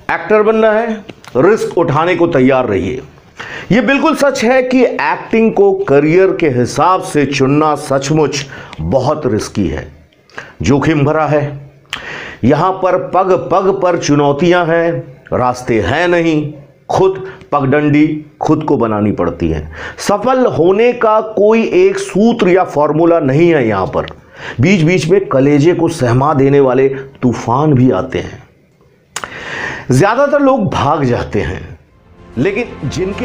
Actor बनना है, risk उठाने को तैयार रहिए। यह बिल्कुल सच है कि एक्टिंग को करियर के हिसाब से चुनना सचमुच बहुत रिस्की है, जोखिम भरा है। यहां पर पग पग पर चुनौतियां हैं, रास्ते हैं नहीं, खुद पगडंडी खुद को बनानी पड़ती है। सफल होने का कोई एक सूत्र या फॉर्मूला नहीं है। यहां पर बीच बीच में कलेजे को सहमा देने वाले तूफान भी आते हैं। ज्यादातर लोग भाग जाते हैं, लेकिन जिनके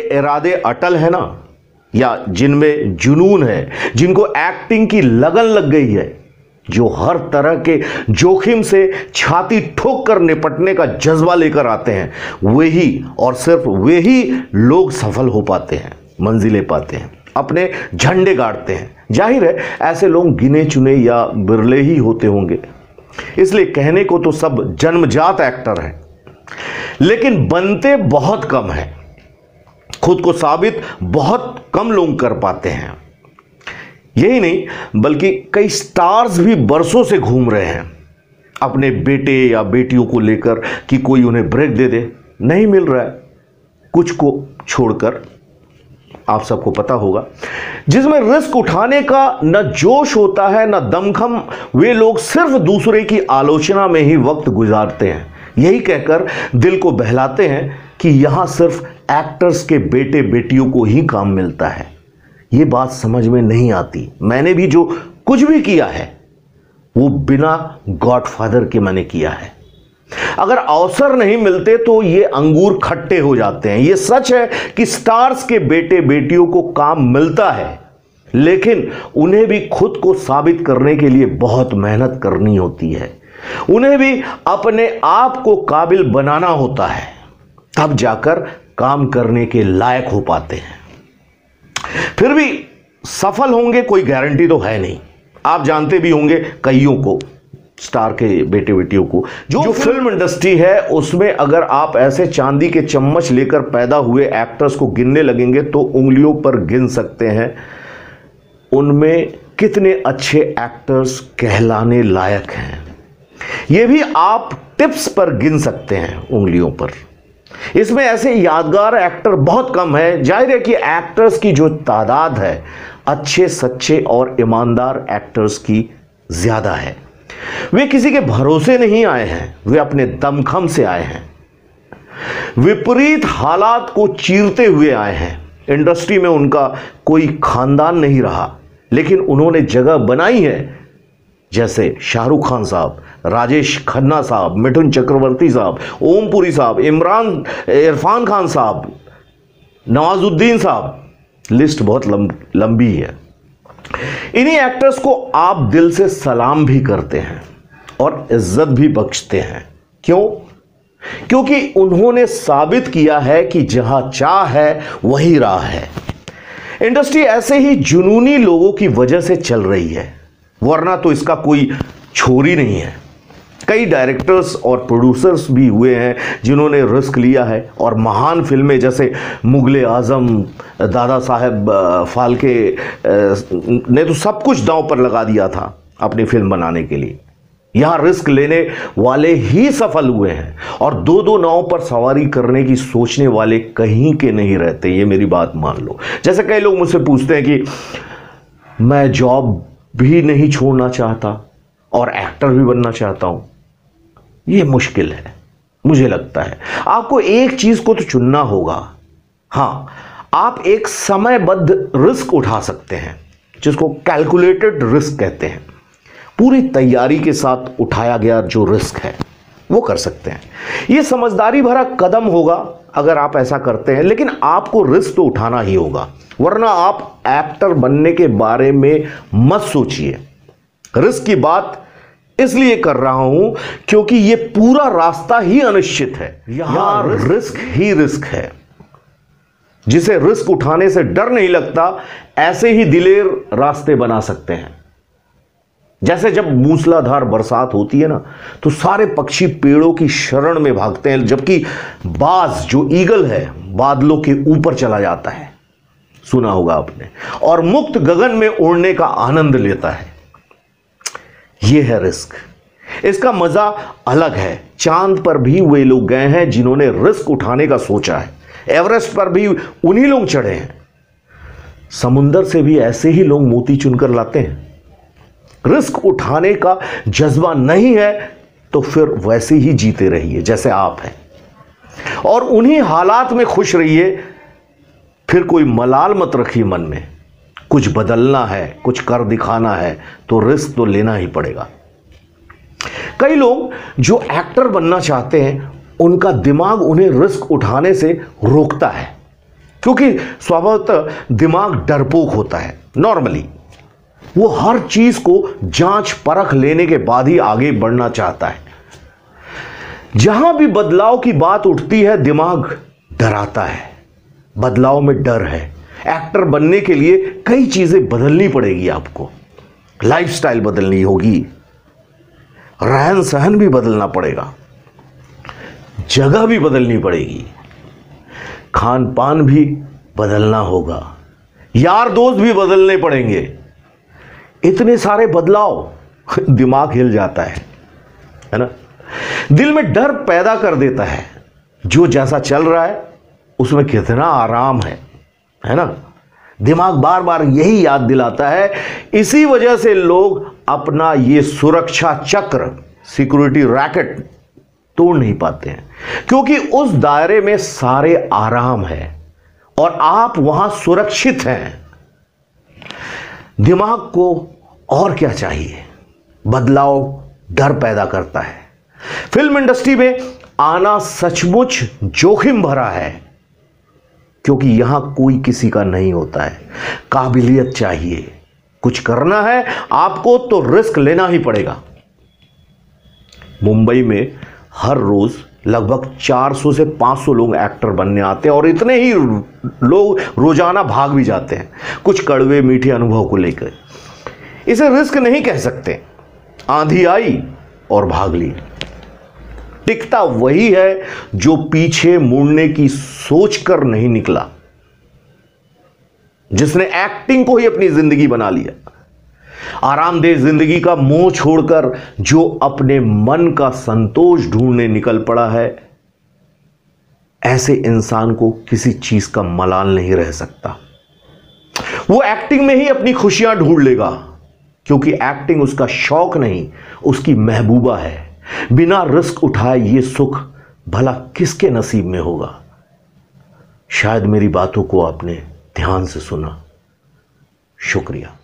इरादे अटल है ना, या जिनमें जुनून है, जिनको एक्टिंग की लगन लग गई है, जो हर तरह के जोखिम से छाती ठोक कर निपटने का जज्बा लेकर आते हैं, वही और सिर्फ वही लोग सफल हो पाते हैं, मंजिलें पाते हैं, अपने झंडे गाड़ते हैं। जाहिर है ऐसे लोग गिने चुने या बिरले ही होते होंगे, इसलिए कहने को तो सब जन्मजात एक्टर हैं, लेकिन बनते बहुत कम हैं। खुद को साबित बहुत कम लोग कर पाते हैं। यही नहीं बल्कि कई स्टार्स भी बरसों से घूम रहे हैं अपने बेटे या बेटियों को लेकर कि कोई उन्हें ब्रेक दे दे, नहीं मिल रहा है। कुछ को छोड़कर आप सबको पता होगा, जिसमें रिस्क उठाने का न जोश होता है न दमखम, वे लोग सिर्फ दूसरे की आलोचना में ही वक्त गुजारते हैं, यही कहकर दिल को बहलाते हैं कि यहां सिर्फ एक्टर्स के बेटे बेटियों को ही काम मिलता है। यह बात समझ में नहीं आती। मैंने भी जो कुछ भी किया है वो बिना गॉडफादर के मैंने किया है। अगर अवसर नहीं मिलते तो ये अंगूर खट्टे हो जाते हैं। यह सच है कि स्टार्स के बेटे बेटियों को काम मिलता है, लेकिन उन्हें भी खुद को साबित करने के लिए बहुत मेहनत करनी होती है। उन्हें भी अपने आप को काबिल बनाना होता है, तब जाकर काम करने के लायक हो पाते हैं। फिर भी सफल होंगे कोई गारंटी तो है नहीं। आप जानते भी होंगे कईयों को, स्टार के बेटे बेटियों को। जो फिल्म इंडस्ट्री है उसमें अगर आप ऐसे चांदी के चम्मच लेकर पैदा हुए एक्टर्स को गिनने लगेंगे तो उंगलियों पर गिन सकते हैं उनमें कितने अच्छे एक्टर्स कहलाने लायक हैं। यह भी आप टिप्स पर गिन सकते हैं उंगलियों पर। इसमें ऐसे यादगार एक्टर बहुत कम है। जाहिर है कि एक्टर्स की जो तादाद है, अच्छे सच्चे और ईमानदार एक्टर्स की ज्यादा है। वे किसी के भरोसे नहीं आए हैं, वे अपने दमखम से आए हैं, विपरीत हालात को चीरते हुए आए हैं। इंडस्ट्री में उनका कोई खानदान नहीं रहा, लेकिन उन्होंने जगह बनाई है। जैसे शाहरुख खान साहब, राजेश खन्ना साहब, मिथुन चक्रवर्ती साहब, ओमपुरी साहब, इरफान खान साहब, नवाजुद्दीन साहब, लिस्ट बहुत लंबी है। इन्हीं एक्टर्स को आप दिल से सलाम भी करते हैं और इज्जत भी बख्शते हैं। क्यों? क्योंकि उन्होंने साबित किया है कि जहां चाह है वही राह है। इंडस्ट्री ऐसे ही जुनूनी लोगों की वजह से चल रही है, वरना तो इसका कोई छोर ही नहीं है। कई डायरेक्टर्स और प्रोड्यूसर्स भी हुए हैं जिन्होंने रिस्क लिया है और महान फिल्में जैसे मुगले आजम, दादा साहेब फाल्के ने तो सब कुछ दांव पर लगा दिया था अपनी फिल्म बनाने के लिए। यहां रिस्क लेने वाले ही सफल हुए हैं और दो दो नाव पर सवारी करने की सोचने वाले कहीं के नहीं रहते। ये मेरी बात मान लो। जैसे कई लोग मुझसे पूछते हैं कि मैं जॉब भी नहीं छोड़ना चाहता और एक्टर भी बनना चाहता हूं। यह मुश्किल है, मुझे लगता है। आपको एक चीज को तो चुनना होगा। हां, आप एक समयबद्ध रिस्क उठा सकते हैं, जिसको कैलकुलेटेड रिस्क कहते हैं। पूरी तैयारी के साथ उठाया गया जो रिस्क है वो कर सकते हैं। यह समझदारी भरा कदम होगा अगर आप ऐसा करते हैं, लेकिन आपको रिस्क तो उठाना ही होगा, वरना आप एक्टर बनने के बारे में मत सोचिए। रिस्क की बात इसलिए कर रहा हूं क्योंकि यह पूरा रास्ता ही अनिश्चित है। यहां रिस्क ही रिस्क है। जिसे रिस्क उठाने से डर नहीं लगता, ऐसे ही दिलेर रास्ते बना सकते हैं। जैसे जब मूसलाधार बरसात होती है ना, तो सारे पक्षी पेड़ों की शरण में भागते हैं, जबकि बाज जो ईगल है बादलों के ऊपर चला जाता है, सुना होगा आपने, और मुक्त गगन में उड़ने का आनंद लेता है। यह है रिस्क। इसका मजा अलग है। चांद पर भी वे लोग गए हैं जिन्होंने रिस्क उठाने का सोचा है। एवरेस्ट पर भी उन्हीं लोग चढ़े हैं। समुंदर से भी ऐसे ही लोग मोती चुनकर लाते हैं। रिस्क उठाने का जज्बा नहीं है तो फिर वैसे ही जीते रहिए जैसे आप हैं, और उन्हीं हालात में खुश रहिए। फिर कोई मलाल मत रखिए मन में। कुछ बदलना है, कुछ कर दिखाना है तो रिस्क तो लेना ही पड़ेगा। कई लोग जो एक्टर बनना चाहते हैं उनका दिमाग उन्हें रिस्क उठाने से रोकता है, क्योंकि स्वभावतः दिमाग डरपोक होता है। नॉर्मली वो हर चीज को जांच परख लेने के बाद ही आगे बढ़ना चाहता है। जहां भी बदलाव की बात उठती है दिमाग डराता है। बदलाव में डर है। एक्टर बनने के लिए कई चीजें बदलनी पड़ेगी आपको। लाइफस्टाइल बदलनी होगी, रहन सहन भी बदलना पड़ेगा, जगह भी बदलनी पड़ेगी, खान पान भी बदलना होगा, यार दोस्त भी बदलने पड़ेंगे। इतने सारे बदलाव दिमाग हिल जाता है ना। दिल में डर पैदा कर देता है। जो जैसा चल रहा है उसमें कितना आराम है ना। दिमाग बार बार यही याद दिलाता है। इसी वजह से लोग अपना ये सुरक्षा चक्र, सिक्योरिटी रैकेट तोड़ नहीं पाते हैं, क्योंकि उस दायरे में सारे आराम है और आप वहां सुरक्षित हैं। दिमाग को और क्या चाहिए। बदलाव डर पैदा करता है। फिल्म इंडस्ट्री में आना सचमुच जोखिम भरा है, क्योंकि यहां कोई किसी का नहीं होता है। काबिलियत चाहिए, कुछ करना है आपको तो रिस्क लेना ही पड़ेगा। मुंबई में हर रोज लगभग 400 से 500 लोग एक्टर बनने आते हैं और इतने ही लोग रोजाना भाग भी जाते हैं कुछ कड़वे मीठे अनुभव को लेकर। इसे रिस्क नहीं कह सकते। आंधी आई और भाग ली। टिकता वही है जो पीछे मुड़ने की सोचकर नहीं निकला, जिसने एक्टिंग को ही अपनी जिंदगी बना लिया। आरामदेह जिंदगी का मोह छोड़कर जो अपने मन का संतोष ढूंढने निकल पड़ा है, ऐसे इंसान को किसी चीज का मलाल नहीं रह सकता। वो एक्टिंग में ही अपनी खुशियां ढूंढ लेगा, क्योंकि एक्टिंग उसका शौक नहीं, उसकी महबूबा है। बिना रिस्क उठाए ये सुख भला किसके नसीब में होगा। शायद मेरी बातों को आपने ध्यान से सुना। शुक्रिया।